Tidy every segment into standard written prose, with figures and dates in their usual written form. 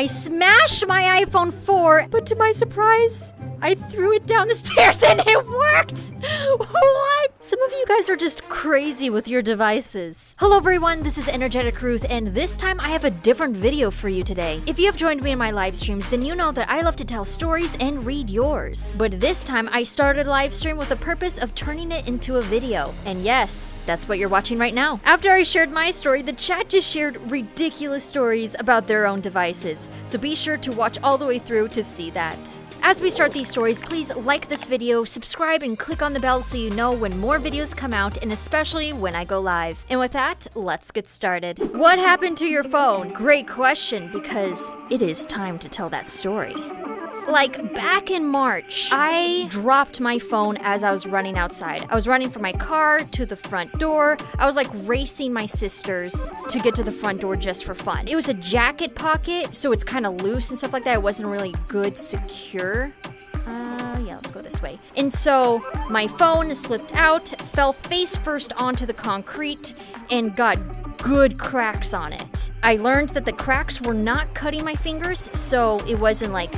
I smashed my iPhone 4, but to my surprise, I threw it down the stairs and it worked! What? Some of you guys are just crazy with your devices. Hello everyone, this is Energetic Ruth, and this time I have a different video for you today. If you have joined me in my live streams, then you know that I love to tell stories and read yours. But this time I started a live stream with the purpose of turning it into a video. And yes, that's what you're watching right now. After I shared my story, the chat just shared ridiculous stories about their own devices. So be sure to watch all the way through to see that. As we start these stories, please like this video, subscribe, and click on the bell so you know when more videos come out, and especially when I go live. And with that, let's get started. What happened to your phone? Great question, because it is time to tell that story. Like, back in March, I dropped my phone as I was running outside. I was running from my car to the front door. I was like racing my sisters to get to the front door just for fun. It was a jacket pocket, so it's kind of loose and stuff like that. It wasn't really good secure. Yeah, let's go this way. And so my phone slipped out, fell face first onto the concrete, and got good cracks on it. I learned that the cracks were not cutting my fingers, so it wasn't like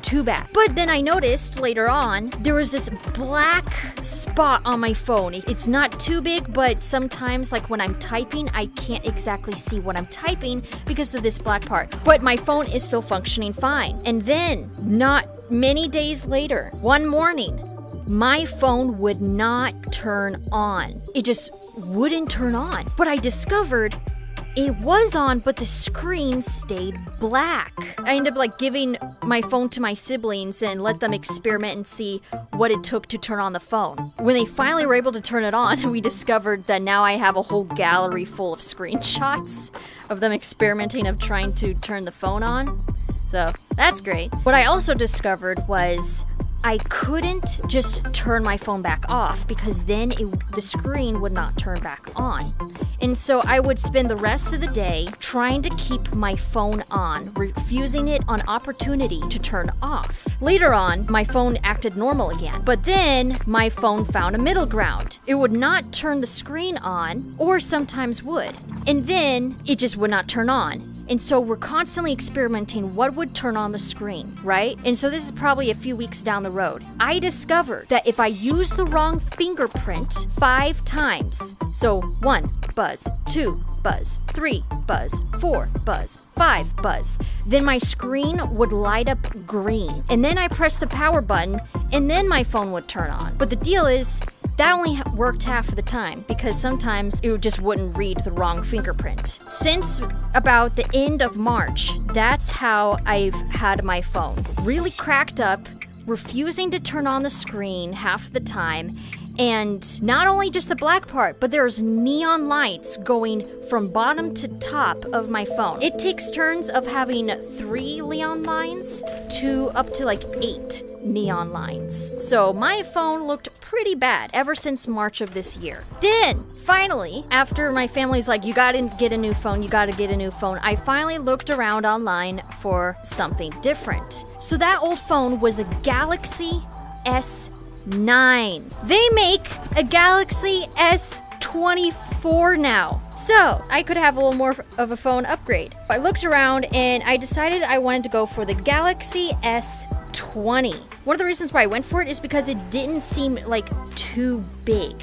too bad. But then I noticed later on, there was this black spot on my phone. It's not too big, but sometimes like when I'm typing, I can't exactly see what I'm typing because of this black part. But my phone is still functioning fine. And then, not many days later, one morning, my phone would not turn on. It just wouldn't turn on. But I discovered it was on, but the screen stayed black. I ended up like giving my phone to my siblings and let them experiment and see what it took to turn on the phone. When they finally were able to turn it on, we discovered that now I have a whole gallery full of screenshots of them experimenting of trying to turn the phone on. So that's great. What I also discovered was I couldn't just turn my phone back off because then the screen would not turn back on. And so I would spend the rest of the day trying to keep my phone on, refusing it on opportunity to turn off. Later on, my phone acted normal again, but then my phone found a middle ground. It would not turn the screen on, or sometimes would. And then it just would not turn on. And so we're constantly experimenting what would turn on the screen, right? And so this is probably a few weeks down the road. I discovered that if I use the wrong fingerprint 5 times, so 1 buzz, 2 buzz, 3 buzz, 4 buzz, 5 buzz, then my screen would light up green. And then I press the power button, and then my phone would turn on. But the deal is, that only worked half of the time because sometimes it just wouldn't read the wrong fingerprint. Since about the end of March, that's how I've had my phone. Really cracked up, refusing to turn on the screen half the time, and not only just the black part, but there's neon lights going from bottom to top of my phone. It takes turns of having 3 neon lines to up to like 8 neon lines. So my phone looked pretty bad ever since March of this year. Then, finally, after my family's like, you gotta get a new phone, I finally looked around online for something different. So that old phone was a Galaxy S9. They make a Galaxy S24 now. So I could have a little more of a phone upgrade. I looked around and I decided I wanted to go for the Galaxy S20. One of the reasons why I went for it is because it didn't seem like too big.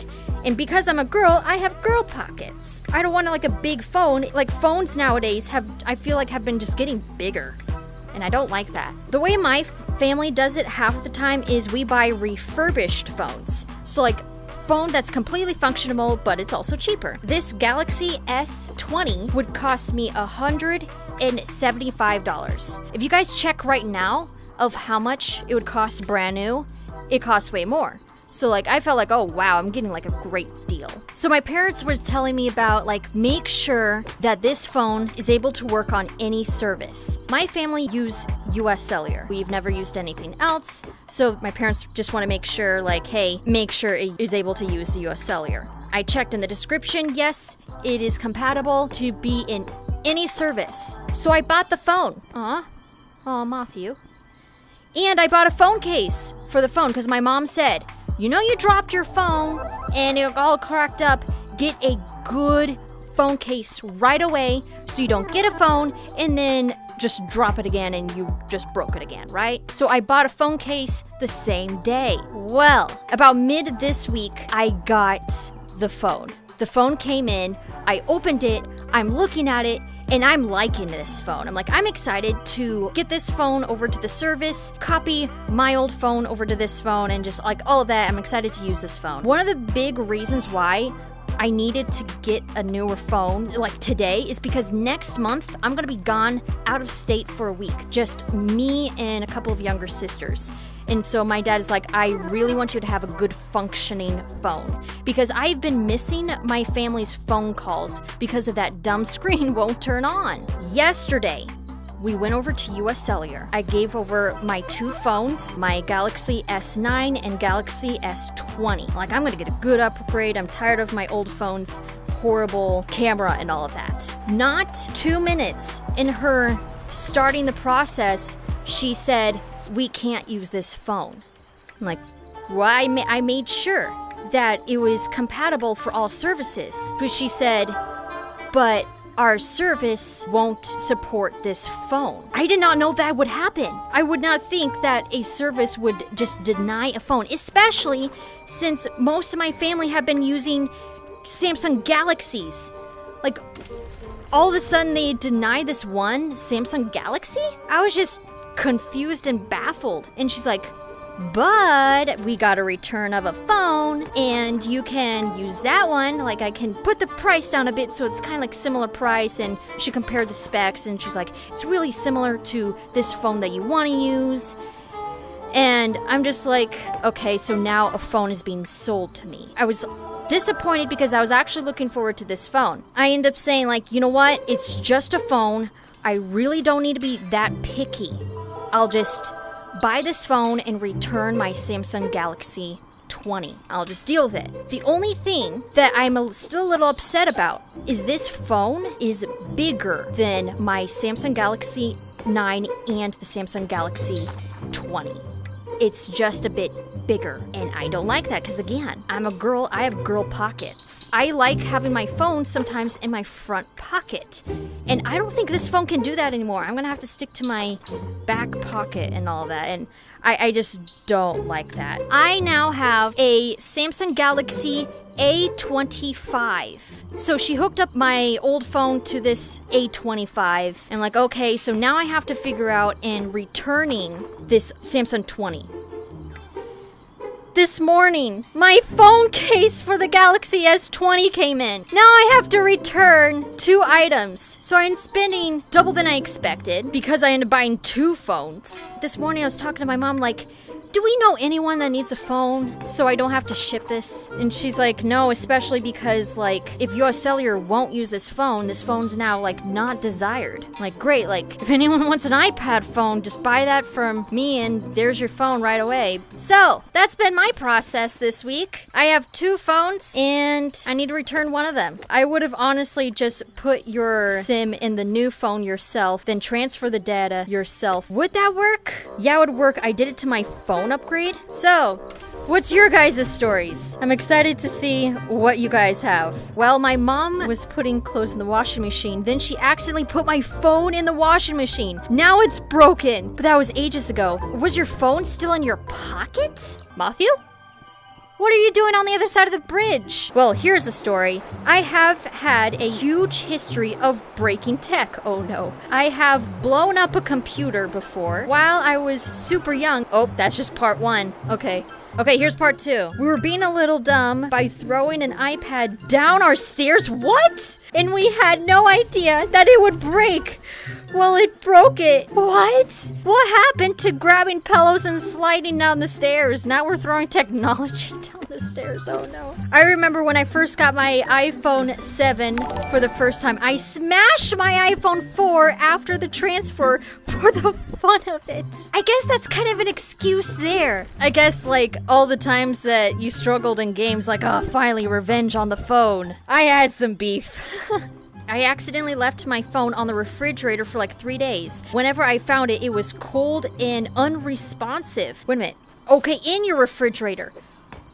And because I'm a girl, I have girl pockets. I don't want like a big phone. Like phones nowadays I feel like have been just getting bigger. And I don't like that. The way my family does it half the time is we buy refurbished phones. So like phone that's completely functional, but it's also cheaper. This Galaxy S20 would cost me $175. If you guys check right now of how much it would cost brand new, it costs way more. So like I felt like, oh wow, I'm getting like a great deal. So my parents were telling me about like make sure that this phone is able to work on any service. My family use US Cellular. We've never used anything else. So my parents just want to make sure like, hey, make sure it is able to use the US Cellular. I checked in the description, yes, it is compatible to be in any service. So I bought the phone. Aw, Matthew. And I bought a phone case for the phone because my mom said, you know you dropped your phone and it all cracked up, get a good phone case right away so you don't get a phone and then just drop it again and you just broke it again, right? So I bought a phone case the same day. Well, about mid this week, I got the phone. The phone came in, I opened it, I'm looking at it, and I'm liking this phone. I'm like, I'm excited to get this phone over to the service, copy my old phone over to this phone, and just like all of that, I'm excited to use this phone. One of the big reasons why I needed to get a newer phone, like today, is because next month I'm gonna be gone out of state for a week. Just me and a couple of younger sisters. And so my dad is like, I really want you to have a good functioning phone. Because I've been missing my family's phone calls because of that dumb screen won't turn on. Yesterday, we went over to US Cellular. I gave over my 2 phones, my Galaxy S9 and Galaxy S20. Like, I'm gonna get a good upgrade. I'm tired of my old phone's horrible camera and all of that. Not 2 minutes in her starting the process, she said, we can't use this phone. I'm like, well, I made sure that it was compatible for all services. But she said, but our service won't support this phone. I did not know that would happen. I would not think that a service would just deny a phone, especially since most of my family have been using Samsung Galaxies. Like, all of a sudden they deny this one Samsung Galaxy? I was just confused and baffled. And she's like, but we got a return of a phone and you can use that one. Like, I can put the price down a bit so it's kind of like similar price. And she compared the specs and she's like, it's really similar to this phone that you want to use. And I'm just like, okay, so now a phone is being sold to me. I was disappointed because I was actually looking forward to this phone. I end up saying, like, you know what? It's just a phone. I really don't need to be that picky. I'll just buy this phone and return my Samsung Galaxy 20. I'll just deal with it. The only thing that I'm still a little upset about is this phone is bigger than my Samsung Galaxy 9 and the Samsung Galaxy 20. It's just a bit bigger, and I don't like that because, again, I'm a girl. I have girl pockets. I like having my phone sometimes in my front pocket, and I don't think this phone can do that anymore. I'm gonna have to stick to my back pocket and all that, and I just don't like that. I now have a Samsung Galaxy A25. So she hooked up my old phone to this A25, and like, okay, so now I have to figure out in returning this Samsung 20. This morning, my phone case for the Galaxy S20 came in. Now I have to return 2 items. So I'm spending double than I expected because I ended up buying 2 phones. This morning I was talking to my mom like, do we know anyone that needs a phone so I don't have to ship this? And she's like, no, especially because, like, if US Cellular won't use this phone's now, like, not desired. Like, great, like, if anyone wants an iPad phone, just buy that from me and there's your phone right away. So, that's been my process this week. I have 2 phones and I need to return one of them. I would have honestly just put your SIM in the new phone yourself, then transfer the data yourself. Would that work? Yeah, it would work. I did it to my phone upgrade. So, what's your guys' stories? I'm excited to see what you guys have. Well, my mom was putting clothes in the washing machine, then she accidentally put my phone in the washing machine. Now it's broken. But that was ages ago. Was your phone still in your pocket? Matthew? What are you doing on the other side of the bridge? Well, here's the story. I have had a huge history of breaking tech. Oh no. I have blown up a computer before while I was super young. Oh, that's just part 1. Okay, here's part 2. We were being a little dumb by throwing an iPad down our stairs. What? And we had no idea that it would break. Well, it broke it. What? What happened to grabbing pillows and sliding down the stairs? Now we're throwing technology down the stairs. Oh no. I remember when I first got my iPhone 7 for the first time. I smashed my iPhone 4 after the transfer for the fun of it. I guess that's kind of an excuse there. I guess, like, all the times that you struggled in games, like, oh, finally revenge on the phone. I had some beef. I accidentally left my phone on the refrigerator for like 3 days. Whenever I found it, it was cold and unresponsive. Wait a minute. Okay, in your refrigerator.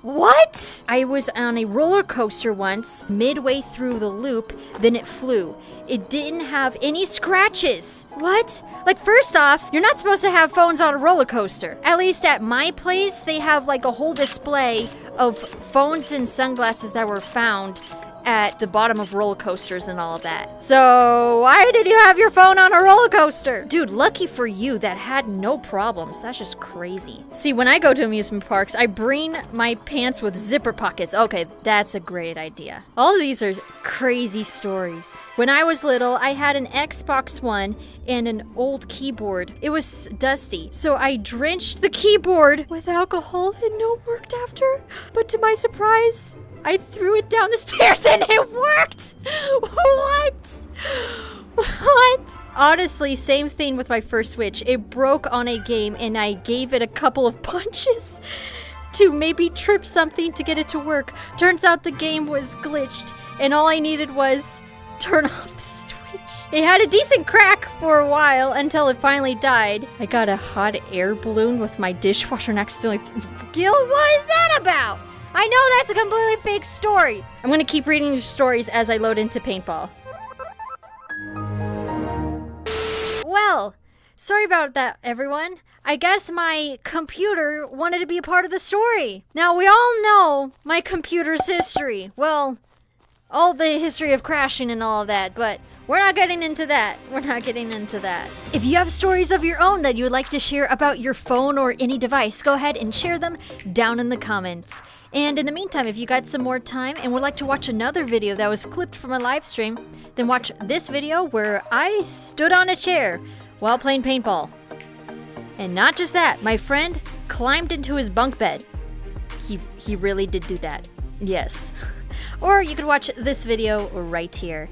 What? I was on a roller coaster once, midway through the loop, then it flew. it didn't have any scratches. What? Like, first off, you're not supposed to have phones on a roller coaster. At least at my place, they have like a whole display of phones and sunglasses that were found at the bottom of roller coasters and all of that. So why did you have your phone on a roller coaster? Dude, lucky for you, that had no problems. That's just crazy. See, when I go to amusement parks, I bring my pants with zipper pockets. Okay, that's a great idea. All of these are crazy stories. When I was little, I had an Xbox One and an old keyboard. It was dusty, so I drenched the keyboard with alcohol and no worked after. But to my surprise, I threw it down the stairs and it worked! What? What? Honestly, same thing with my first Switch. It broke on a game and I gave it a couple of punches to maybe trip something to get it to work. Turns out the game was glitched and all I needed was turn off the Switch. It had a decent crack for a while until it finally died. I got a hot air balloon with my dishwasher and accidentally Gil, what is that about? I know that's a completely fake story. I'm gonna keep reading your stories as I load into paintball. Well, sorry about that, everyone. I guess my computer wanted to be a part of the story. Now, we all know my computer's history. Well, all the history of crashing and all of that, but we're not getting into that. We're not getting into that. If you have stories of your own that you would like to share about your phone or any device, go ahead and share them down in the comments. And in the meantime, if you got some more time and would like to watch another video that was clipped from a live stream, then watch this video where I stood on a chair while playing paintball. And not just that, my friend climbed into his bunk bed. He really did do that. Yes. Or you could watch this video right here.